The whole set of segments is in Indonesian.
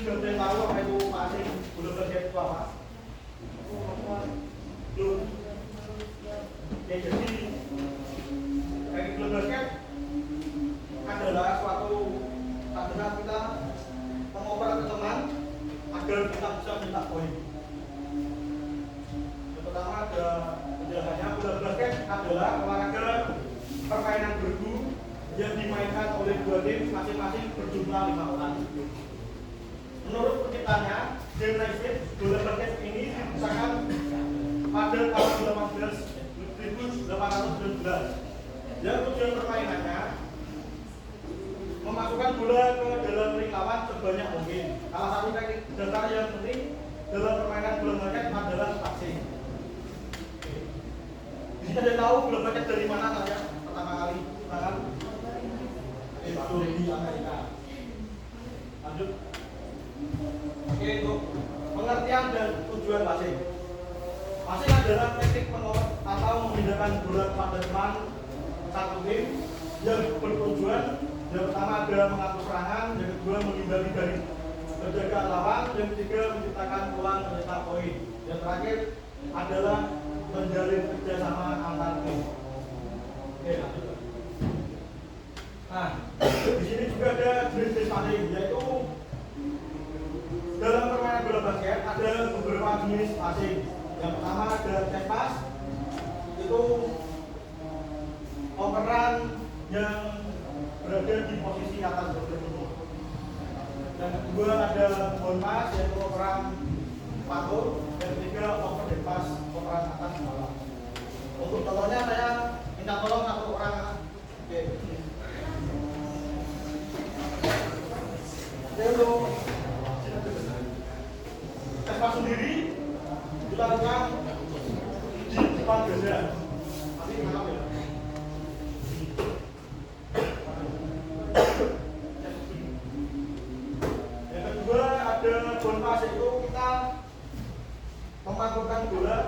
sudah tahu apa itu passing bola basket itu apa? Belum. Ya, jadi kayak bola basket adalah suatu saat kita mengoper ke teman agar kita bisa mencetak poin. Yang pertama ada penjelasannya, bola basket adalah olahraga permainan bergu yang dimainkan oleh dua tim masing-masing berjumlah 5 orang. Menurut penciptanya, James Naismith, bola basket ini diciptakan pada tahun 1819. Dan tujuan permainannya memasukkan bola ke dalam ring lawan sebanyak mungkin. Salah satu teknik dasar yang penting dalam permainan bola basket adalah passing. Bisa Anda tahu bola basket dari mana saja pertama kali digunakan? Itu di Amerika. Lanjut. Oke, untuk pengertian dan tujuan passing. Passing adalah teknik mengoper atau memindahkan bola pada teman satu tim yang bertujuan yang pertama adalah mengatur serangan, yang kedua menghindari dari penjagaan lawan, yang ketiga menciptakan peluang mencetak poin, yang terakhir adalah menjalin kerjasama antar tim. Oke, lanjut. Nah, di sini juga ada jenis passing, yaitu dalam permainan bola basket ada beberapa jenis passing. Yang pertama ada check pass, itu operan yang berada di posisi atas berbentuk. Yang kedua ada ball pass, yaitu operan patur. Yang ketiga over the pass, operan atas bawah. Untuk contohnya saya minta tolong satu orang. Oke. Untuk check sendiri dilakukan di depan ganda. Tapi kenapa ya? Yang kedua ada ball pass, itu kita memanturkan bola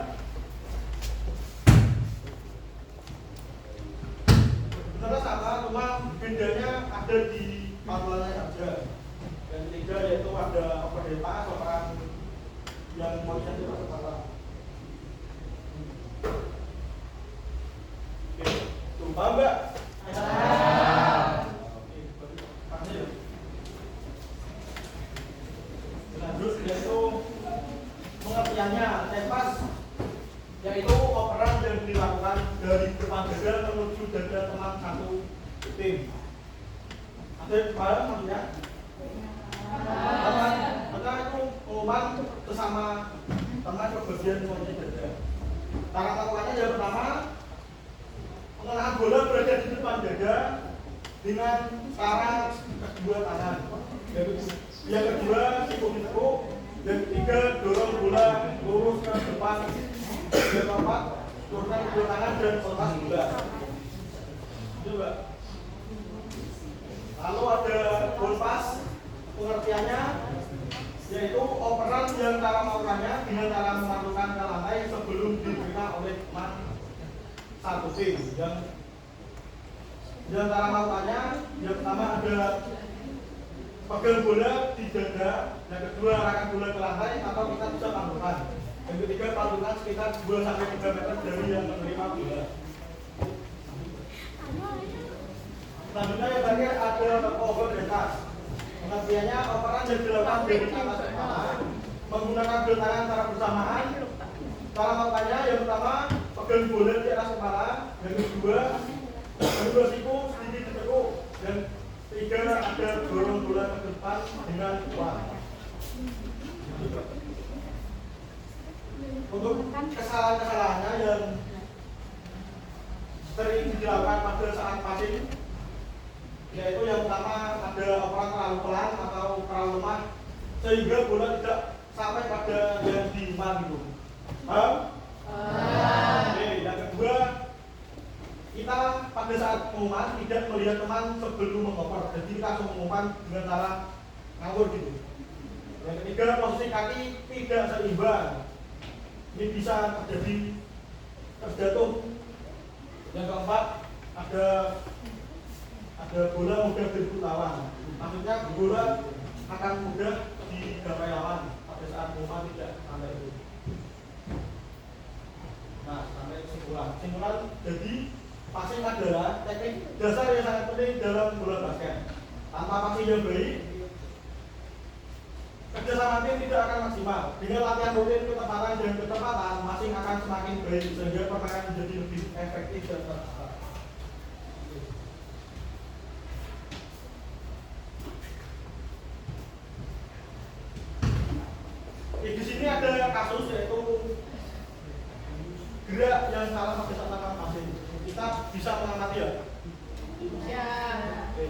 sebenarnya sama, cuma bedanya ada di pantulannya saja. Yang ketiga yaitu ada over the pass, operan yang poinnya itu salah. Oke, coba mbak. Lanjut yaitu pengertiannya, check pass yaitu operan yang dilakukan dari depan dada menuju dada teman satu tim. Ada paham maksudnya? Maka itu pengumuman bersama teman ke bagian posisi dada. Cara melakukannya yang pertama, pengenaan bola berada di depan dada dengan cara kedua tangan. Yang kedua tikuk-tikuk. Yang ketiga dorong bola lurus ke depan. Yang keempat turunkan kedua tangan dan lepas bola. Coba. Lalu ada ball pass, pengertiannya yaitu operan yang cara melakukannya dengan cara memasukkan ke lantai sebelum diterima oleh teman satu tim. Yang cara melakukannya yang pertama ada pegang bola di dada, yang kedua arahkan bola ke lantai atau kita bisa pantukan. Yang ketiga pantukan sekitar 2-3 meter dari yang menerima bola. Selanjutnya yang terakhir ada over the pass. Pengertiannya operan yang dilakukan dari atas ke bawah menggunakan kedua tangan secara bersamaan. Cara melakukannya yang pertama pegang bola di atas kepala, yang kedua siku sedikit ditekuk, dan tiga ada dorong bola ke depan dengan kuat. Untuk kesalahan-kesalahannya yang sering dilakukan pada saat passing, yaitu yang pertama ada operan terlalu pelan atau terlalu lemah sehingga bola tidak sampai pada yang diiman gitu. Paham? Oke, yang kedua kita pada saat pengumuman tidak melihat teman sebelum mengoper, jadi kita langsung mengumumkan dengan cara ngawur gitu. Yang ketiga posisi kaki tidak seimbang, ini bisa terjadi terjatuh. Yang keempat ada bola mudah direbut lawan, maksudnya bola akan mudah digapai lawan pada saat bomba tidak sampai itu. Nah, sampai kesimpulan jadi passing adalah teknik dasar yang sangat penting dalam bola basket. Tanpa passing yang baik, kerjasama tim tidak akan maksimal. Dengan latihan rutin, ketepatan dan ketepatan, passing akan semakin baik sehingga permainan menjadi lebih efektif dan terarah. Di sini ada kasus yaitu gerak yang salah pada saat melakukan passing. Kita bisa mengamati ya? Ya. Oke.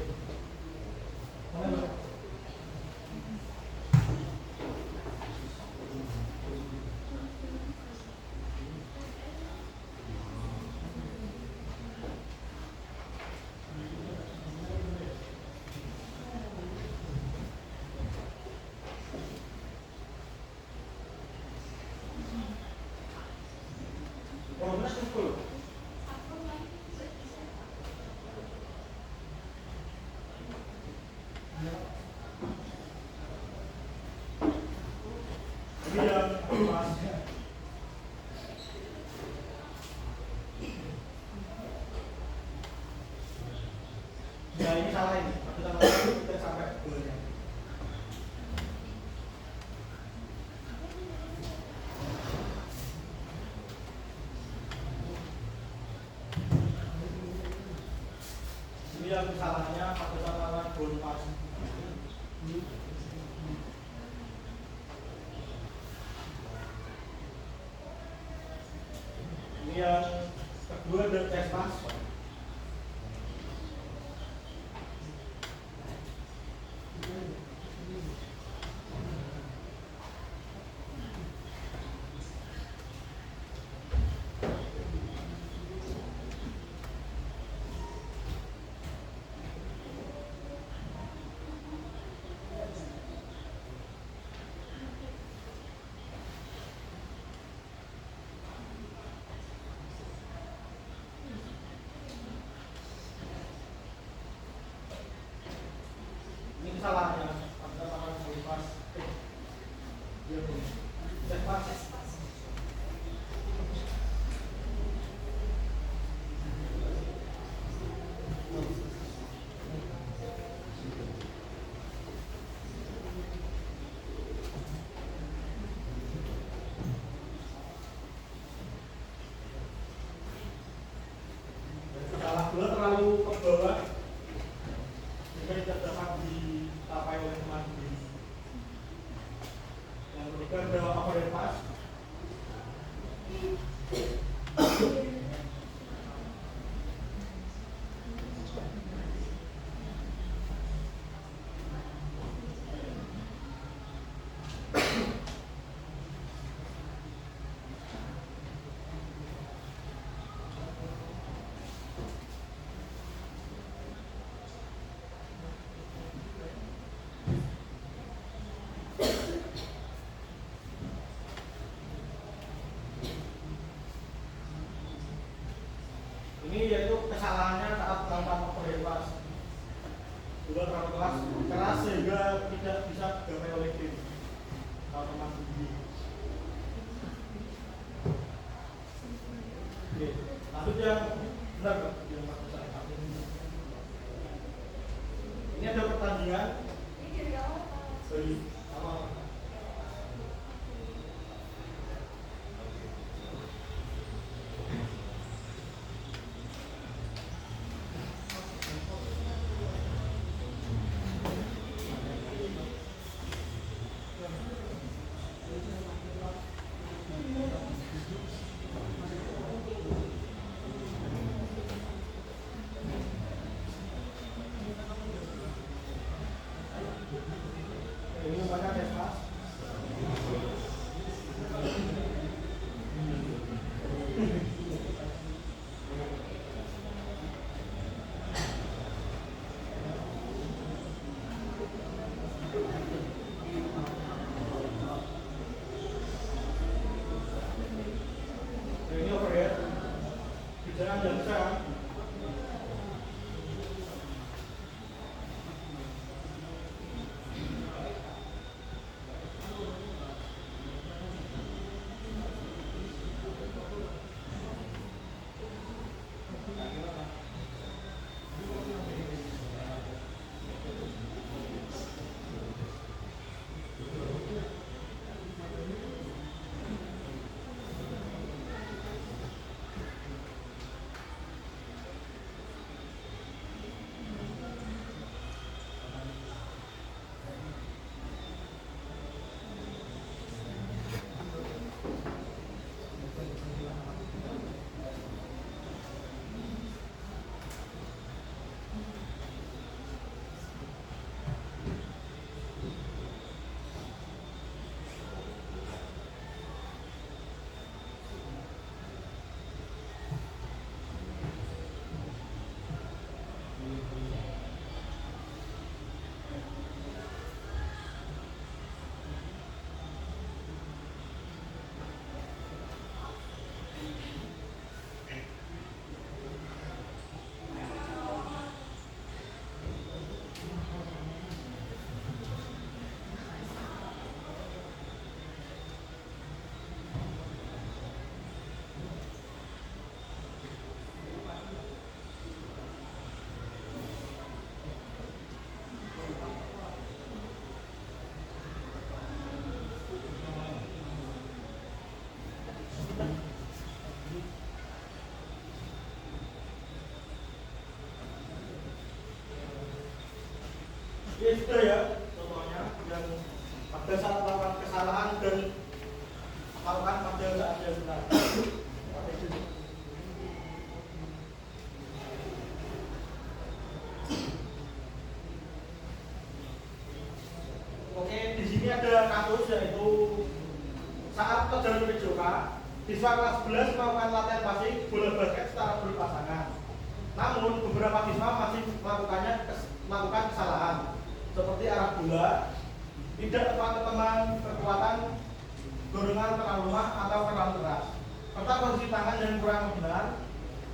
Ini yang pas. Ya ini salah ini. Kita sampai golnya. Ini yang kesalahannya pada saat lawan gol pas. Ini yang kedua dan tes pas. Salahnya pada tangan pas dia cek pas salah bola terlalu ke bawah sehingga tidak dapat dicapai oleh teman sendiri. Yang ketiga adalah overhead pass. Ini yaitu kesalahannya saat melakukan overhead pass. Bola terlalu keras sehingga tidak bisa digapai oleh tim atau teman sendiri. Oke, lanjut yang benar Pak. Ini ada pertandingan dari awal. Ini banyak ya Mas. Ini overhead. Bicara dan besar. Ini sudah ya contohnya yang pada saat melakukan kesalahan dan melakukan pada saat yang benar. Oke, di sini ada kasus yaitu saat pelajaran PJOK, siswa kelas 11 melakukan latihan basic bola basket secara berpasangan. Namun beberapa siswa masih melakukan kesalahan seperti arah bola, tidak tepat teman kekuatan, dorongan terlalu lemah atau terlalu keras, serta posisi tangan yang kurang benar.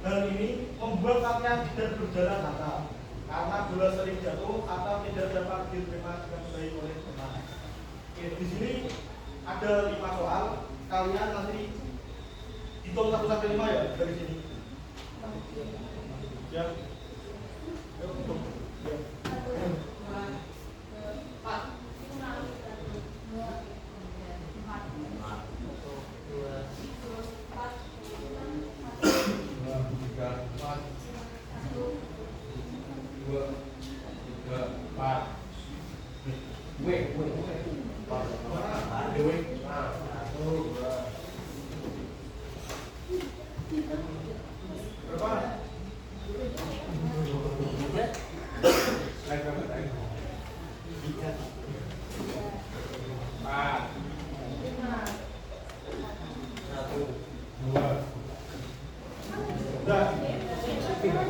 Hal ini membuat latihan tidak berjalan lancar karena bola sering jatuh atau tidak dapat diterima dengan baik oleh pemain. Oke, di sini ada 5 soal. Kalian nanti hitung 1 sampai 5 ya dari sini. Ya. Yuk, hitung. Ya.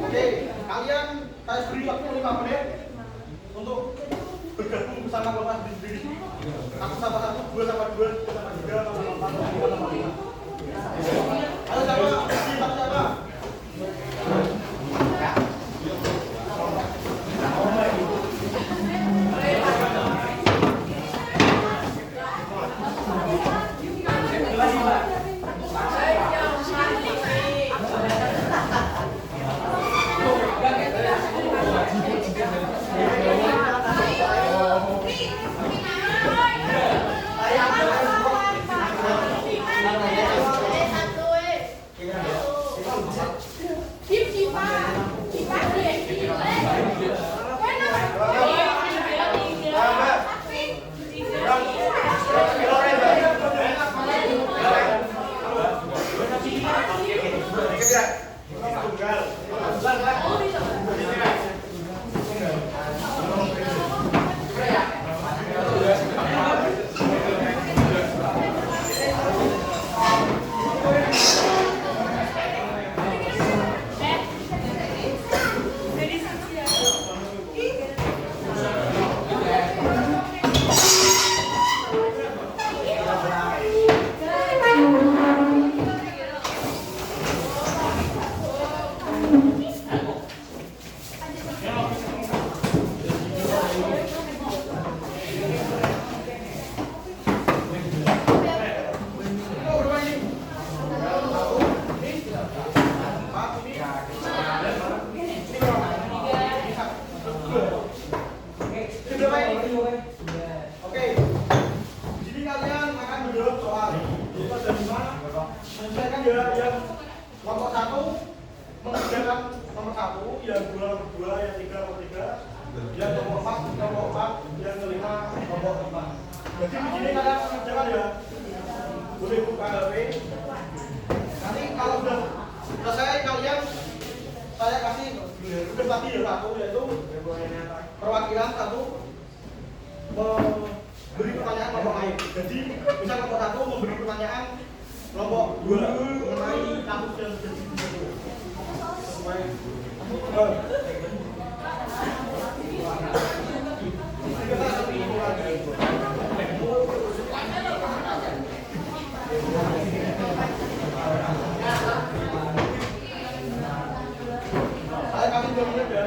Oke, kalian saya beri waktu 5 menit untuk bergabung bersama kelompok sendiri. 1 sama 1, 2 sama 2, 3 sama 3, 4 sama 4, 5 sama 5. Ayo siapa? Perwakilan satu memberi pertanyaan kelompok lain. Jadi misal kelompok satu memberi pertanyaan kelompok 2 mengenai kasus yang terjadi. Saya kasih 2 menit ya.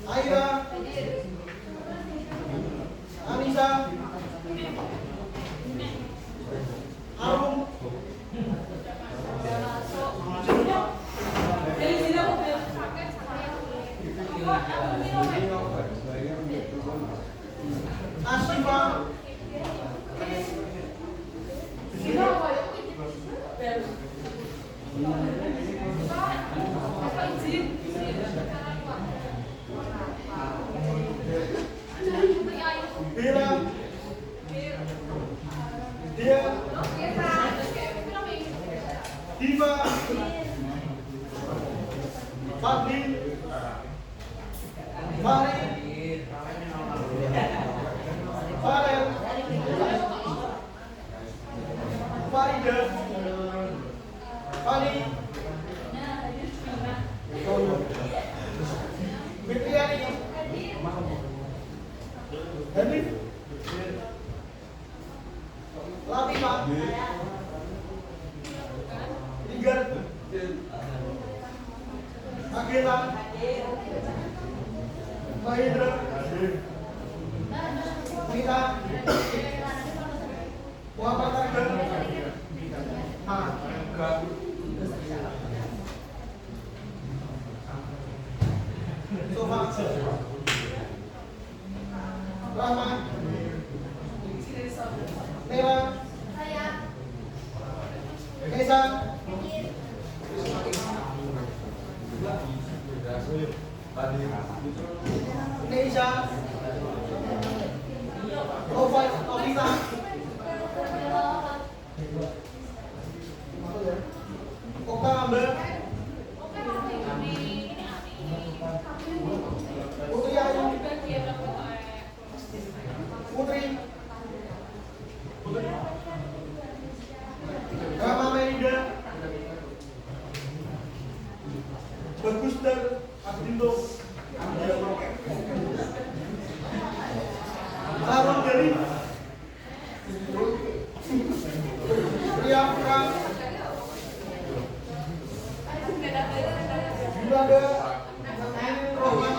Aira, Anissa, Arum, Asifa, Bella, Dia, Diva, Fadli, Fahri, Farel, Farida, Fani, Fitriani, Hanif, Latifah, Tigar, Agila, Mahindra, Mita, Muhammad Argan, Sofa, Rahman, Nela, Kesa, Neisha, Novita, Okta Amber, Putri Ayu, Putri, Rama Merida, Baguster, Abdindo, Harun Dari, Ria Putra, Yulanda, Roman,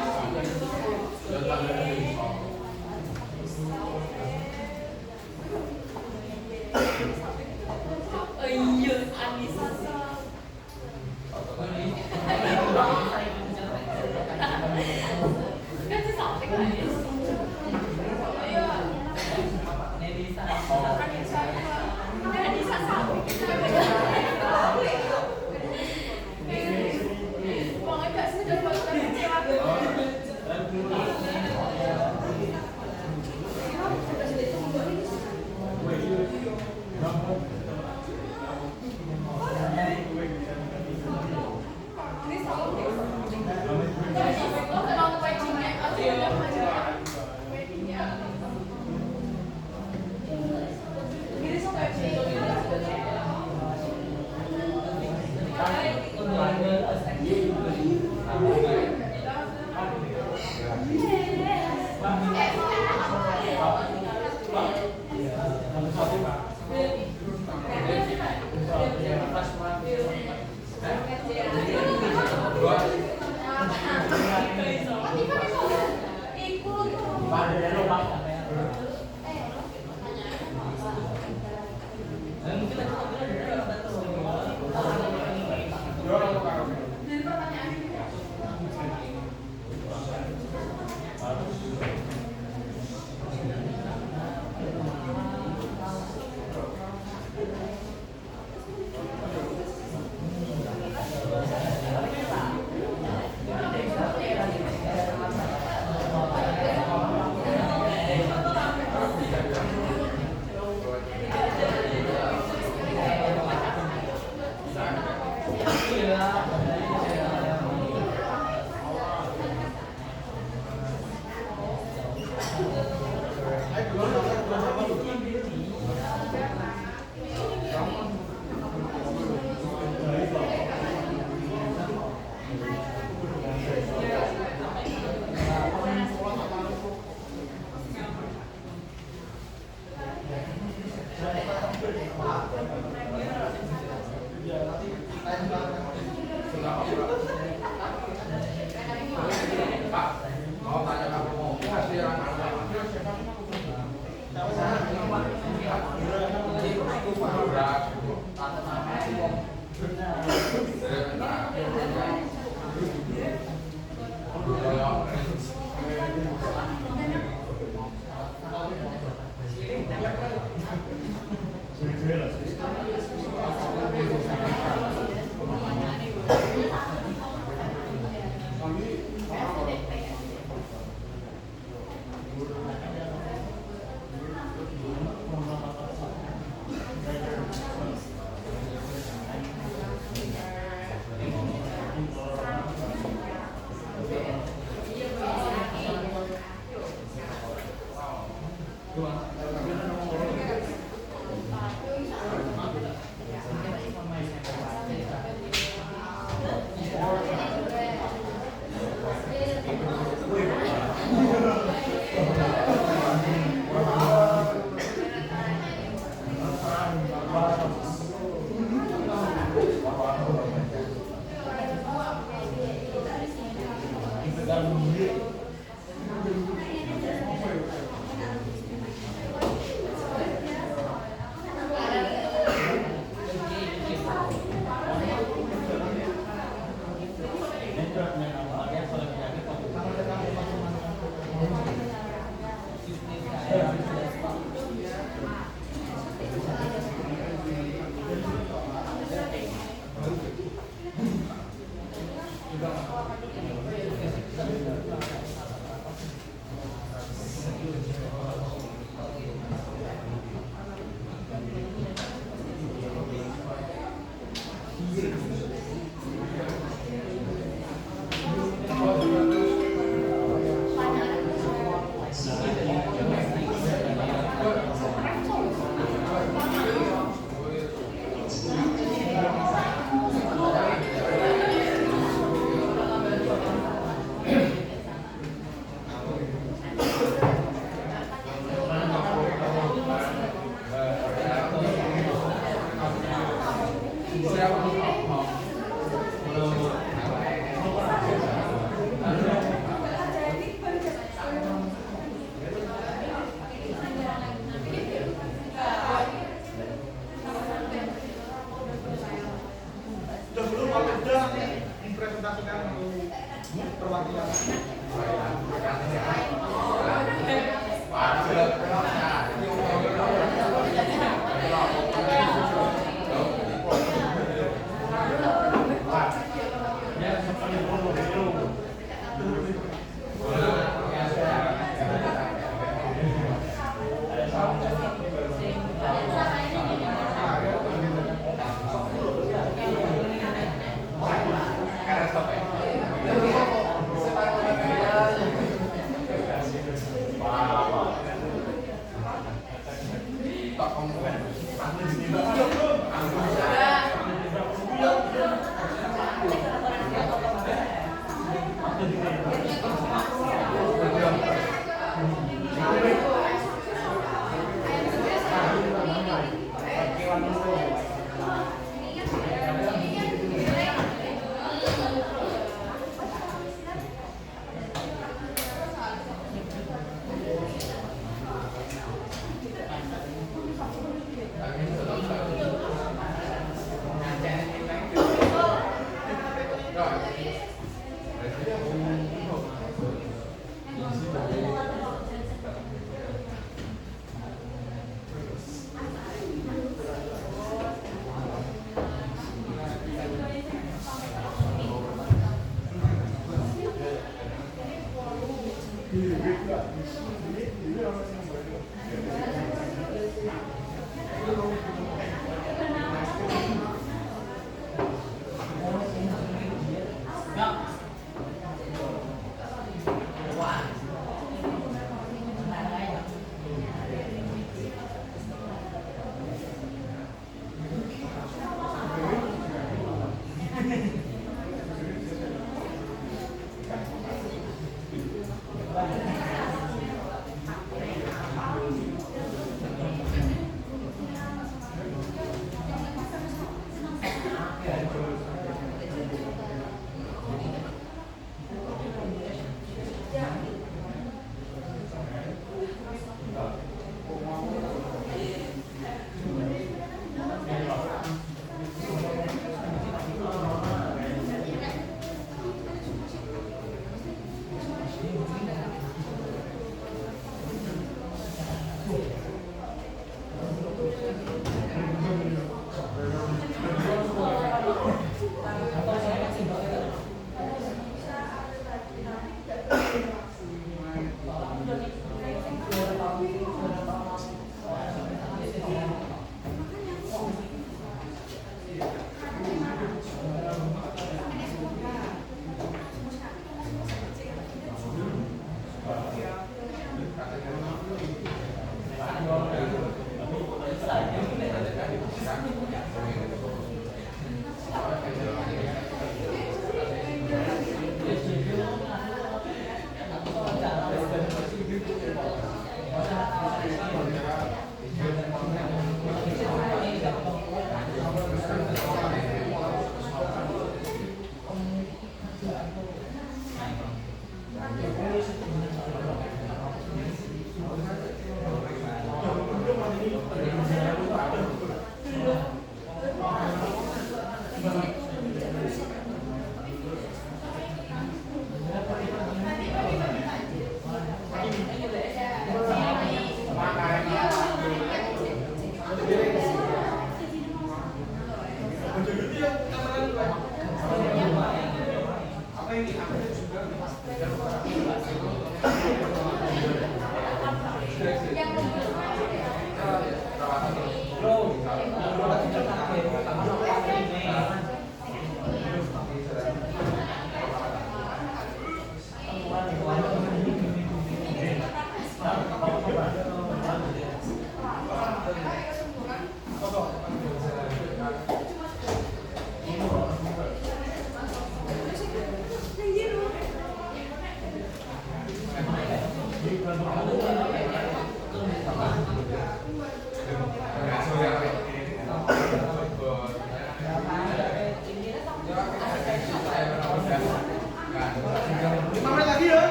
lagi ya.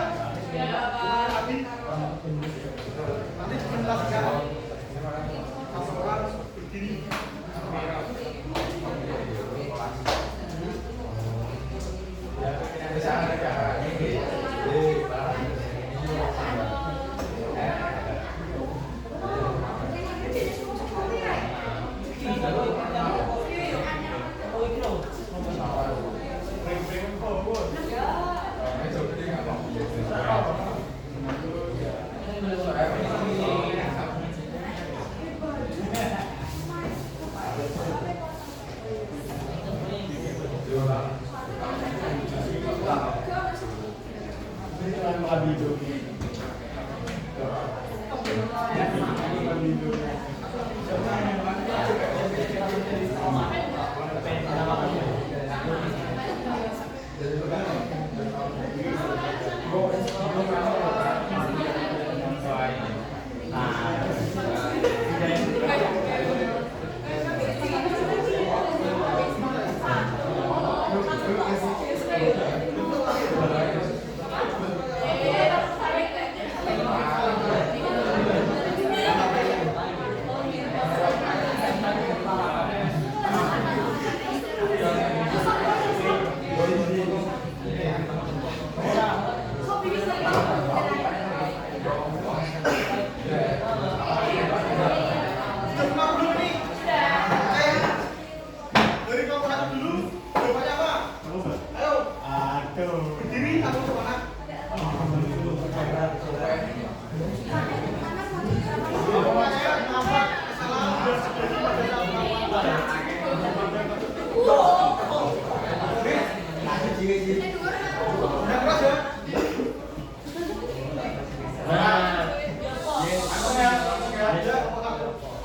Nanti jelaskan. Orang berdiri.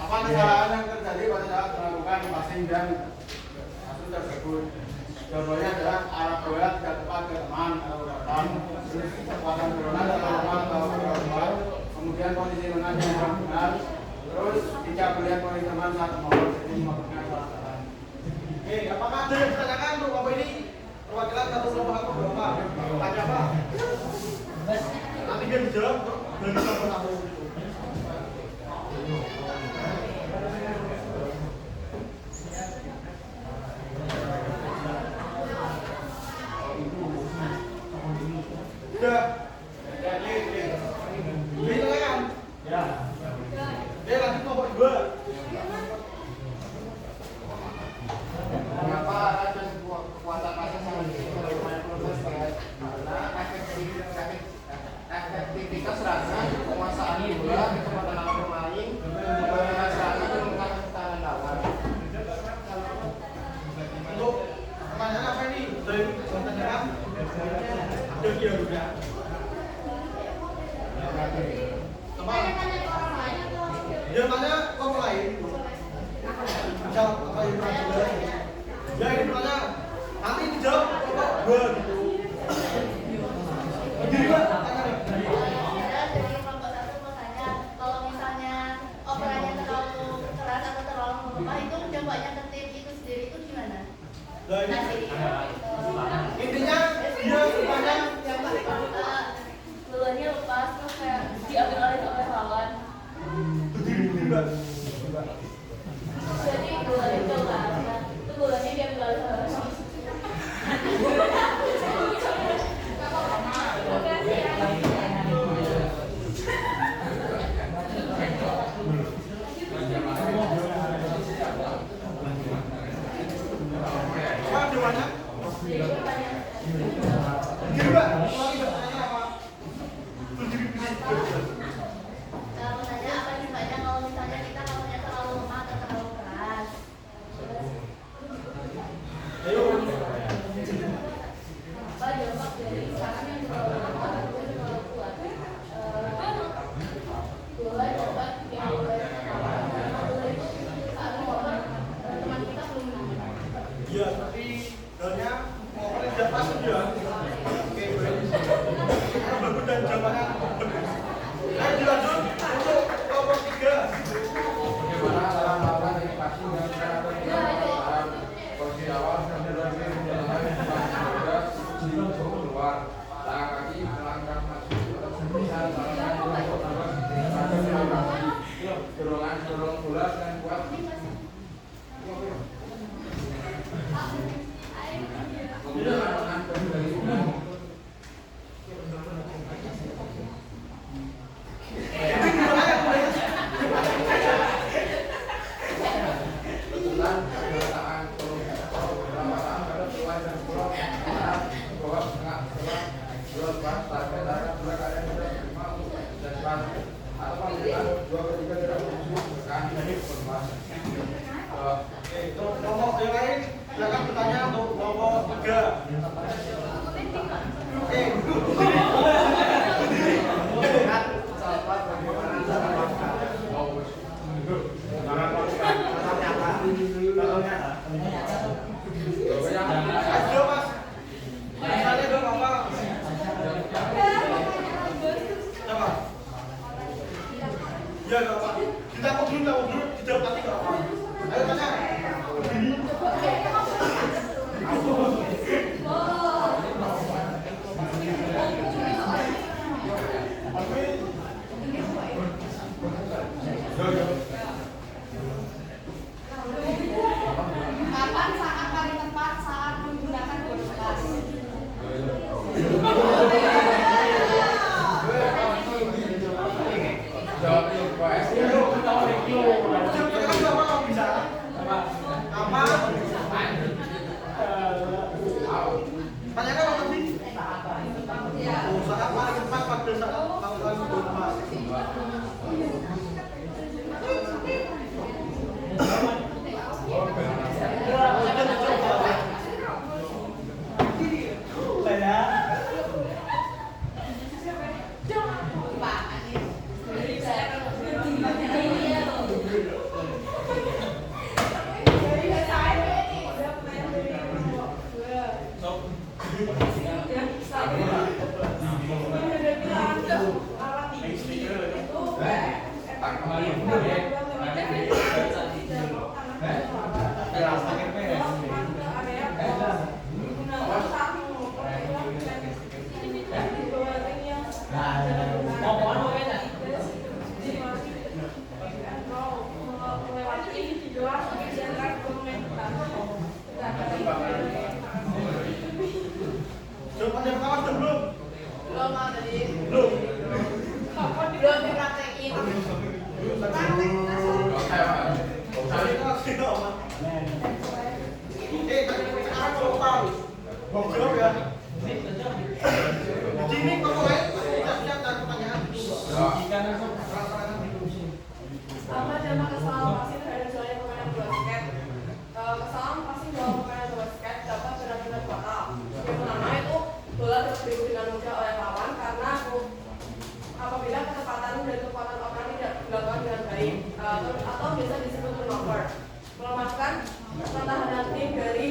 Apa kesalahan yang terjadi pada saat melakukan passing dan kasus tersebut? Contohnya adalah arah bola tidak tepat ke teman atau belakang, terus kekuatan dorongan terlalu lemah atau terlalu kuat, kemudian posisi lengan yang kurang benar, terus tidak melihat posisi teman saat mohon, jadi memaknai kesalahan. Oke, apakah ada yang ditanyakan untuk Bapak ini? Perwakilan satu kelompok atau berapa? Tanya apa? Nanti dia dijawab dan dijawab satu. Udah. Ini kan? Ya. Dia lanjut nomor 2. Mengapa ada sebuah kekuatan pasar sangat tinggi dari proses karena efektivitas serangan, penguasaan bola, kecepatan lawan pemain, kebanyakan serangan dan mengangkat ketahanan lawan. Untuk pertanyaan apa ini? Dari pertanyaan? Ada dia udah. Apa? Dia tanya ke orang lain. Jawab apa yang pernah ya ini pertanyaan. Nanti dijawab kelompok 2 gitu. Begini Pak, tanya nih. Dari kelompok 1 mau tanya, kalau misalnya operannya terlalu keras atau terlalu lemah itu combanya ke tim itu sendiri itu gimana? Nah, ini Kasih intinya dia semuanya duluannya lepas terus kayak diambil oleh lawan. berdiri Mbak. Jadi duluannya itu enggak ada. Itu duluannya diambil oleh lawan. Apa jawabannya? Begini Mbak, lagi bertanya apa? Berdiri Mau tanya apa gimana kalau misalnya kita lawannya terlalu lemah atau terlalu keras? ayo. Apa dampak dari serangan yang terlalu lemah atau terlalu kuat? Bola dapat diambil oleh lawan. Bola itu saat momen teman kita belum menang. Iya, tapi dalnya ngopernya tidak pas ya. Oke, baik. Karena bagus dan jawabannya benar. Oke, untuk nomor yang lain silakan bertanya untuk nomor 3. Oke. Ayo mas, misalnya dong apa? Apa? Ya nggak apa. Kita ngobrol, dijawab nanti nggak apa. Ayo tanya. Kapan saat paling tepat saat menggunakan bodas? Tanyakan apa tadi? Oh, saat paling tepat pada saat melakukan bodas. Jawaban yang pertama sudah belum? Belum tadi. Belum. Belum dipraktekin. Praktek. Sekarang jawab tahu. Jawab ya. Di sini kamu lain siap-siap dan pertanyaan. Apa dampak kesalahan wasit terhadap jalannya permainan bola basket? Kesalahan wasit dalam permainan bola basket dapat benar-benar fatal. Yang pertama itu bola terdistribusi dengan mudah oleh lawan karena apabila kecepatan dan kekuatan operan tidak dilakukan dengan baik atau biasa disebut turnover, melemahkan pertahanan tim dari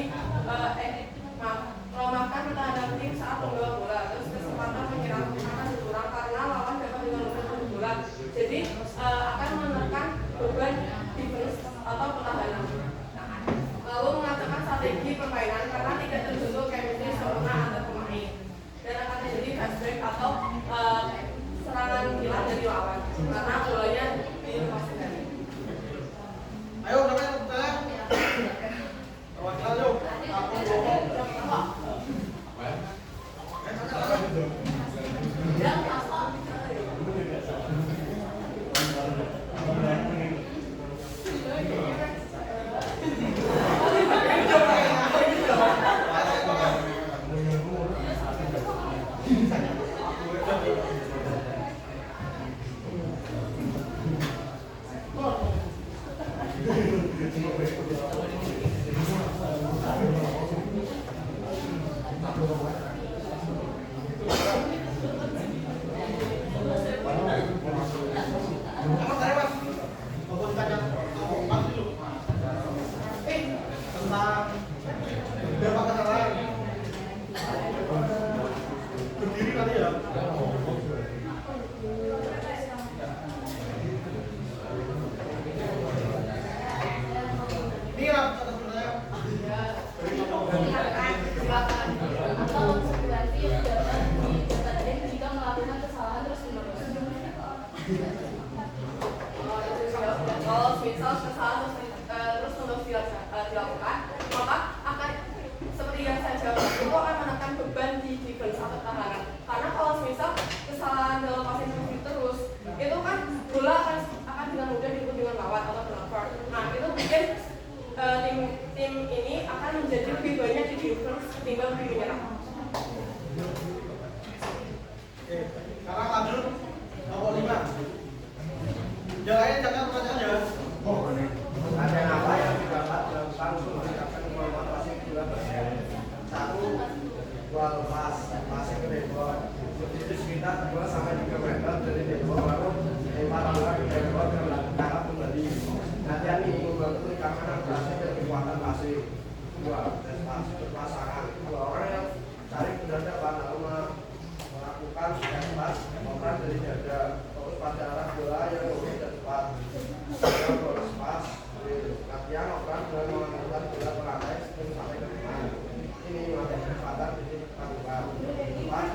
melemahkan pertahanan tim saat membawa bola. Terus kesempatan menyerang akan berkurang karena lawan dapat dengan mudah membeli bola. Jadi akan menekan beban defense atau pertahanan. Lalu mengatakan strategi permainan karena tidak terbentuk chemistry sempurna antar pemain dan akan terjadi fast break atau serangan kilat dari lawan karena bolanya dilepaskan. Ayo, namanya pertanyaan. Perwakilan yuk. Aku ngomong. Emang saya mas, mau ditanya apa dulu? Tentang dampak kesalahan. Berdiri tadi ya. Ini lah kata sebenarnya. Silakan. Atau konsekuensi yang dapat dijatuhkan jika melakukan kesalahan terus-menerus. Kalau misal kesalahan terus dilakukan, maka akan seperti yang saya jawab itu akan menekan beban di defense atau pertahanan. Karena kalau misal kesalahan dalam passing terus, itu kan bola akan dengan mudah direbut dengan lawan atau turnover. Nah itu bikin tim ini akan menjadi lebih banyak di defense ketimbang di menyerang. Oke. melakukan pas operan dari dada, terus pada arah bola yang lurus dan tepat. Yang bola pas, latihan operan dengan mengantarkan bola ke lantai sebelum sampai ke teman. Ini melatih kecepatan di titik lakukan. Empat,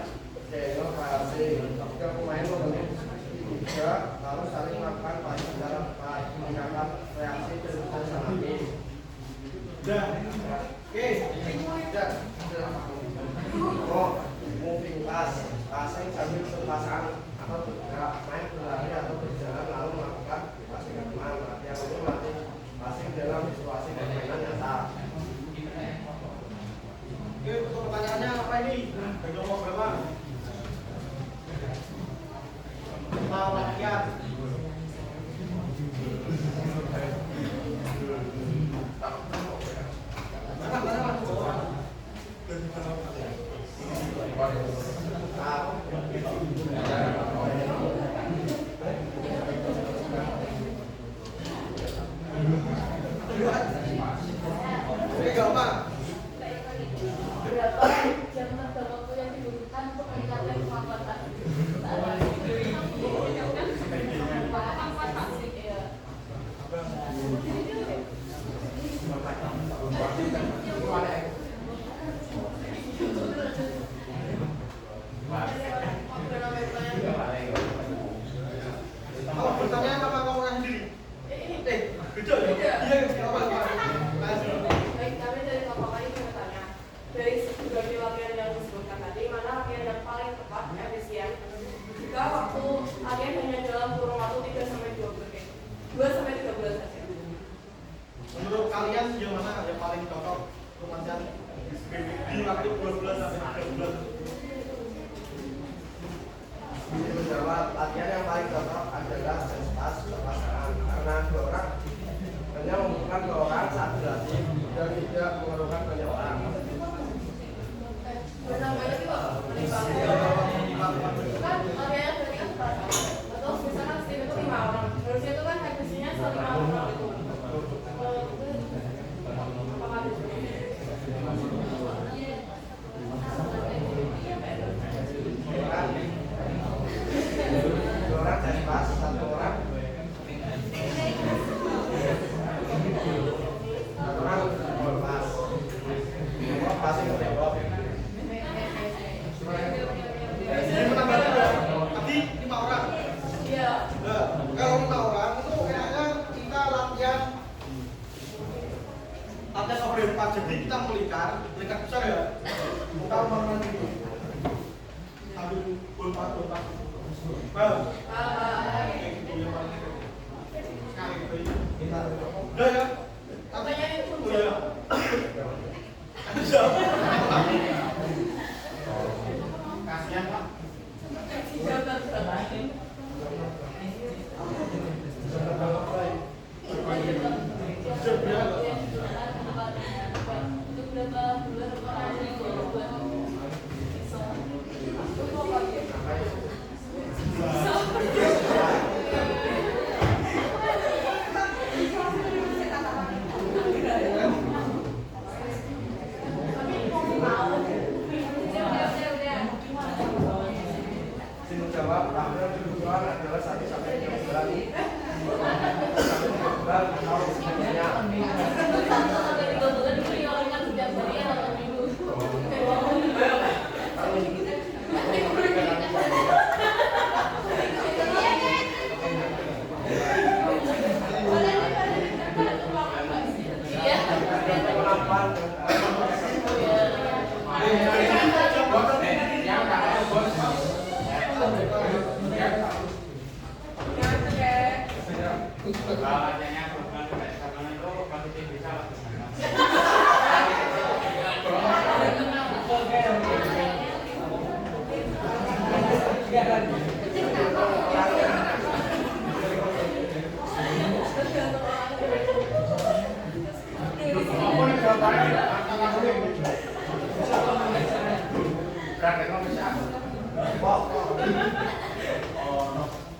inovasi. Jika pemain membentuk tiga, lalu saling melakukan pas secara tepat, meningkatkan reaksi dan sama tim. Udah. Oke. Oh, moving pass, passing sambil berpasang atau bergerak, main berlari atau berjalan lalu melakukan passing ke teman. Latihan ini melatih passing dalam situasi permainan nyata. Oke, untuk pertanyaannya apa ini? Bagi nomor berapa? Mau latihan. Berapa jam terbang waktu yang dibutuhkan untuk meningkatkan kemampuan tasik? Kalau pertanyaan apa kamu orang sendiri? Betul ya? Iya, apa? Baik, kami dari Bapak Kali bertanya, dari berbagai latihan yang disebutkan tadi, mana latihan yang paling tepat, efisien? Jika waktu latihan hanya dalam kurun waktu 3-2 menit, 2-3 bulan saja. Menurut kalian sejauh mana yang paling cocok untuk latihan di waktu 2 bulan sampai 3 bulan? Ini menjawab latihan yang paling cocok adalah pas berpasangan karena dua orang hanya membutuhkan dua orang saat berlatih dan tidak memerlukan banyak orang. Namanya itu menimbang. Kan latihannya berarti kan berapa? Atau misalkan tim itu 5 orang, harusnya itu kan efisiennya 5 orang itu. Apakah itu? Dua orang jadi pas, satu orang berpas. Passing tembok. Jadi menambah tadi 5 orang. Iya. Nah, kalau 5 orang itu kayaknya kita latihan over 4, jadi kita melingkar besar ya. Kita memang ini ambil gol 4. Bang, kayak gitu yang paling sekali kita udah ya. Katanya itu Udah ya. Siap. Kasihan Pak. jabatan berapa? Jawab tampil tujuan adalah 1-3 bulan. 1-3 bulan atau sebagainya.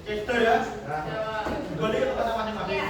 Itu ya. Balik ke tempat masing-masing.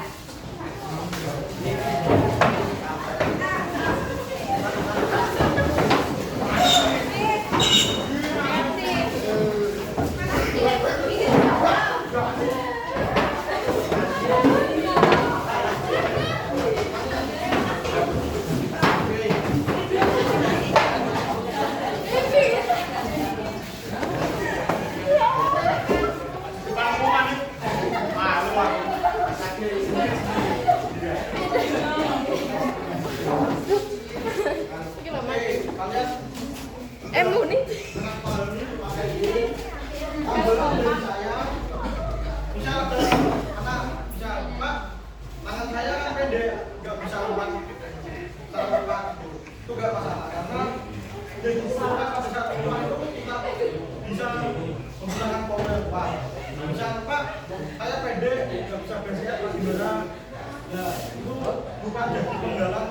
basic adalah gimana ya itu bukan jadi penggalang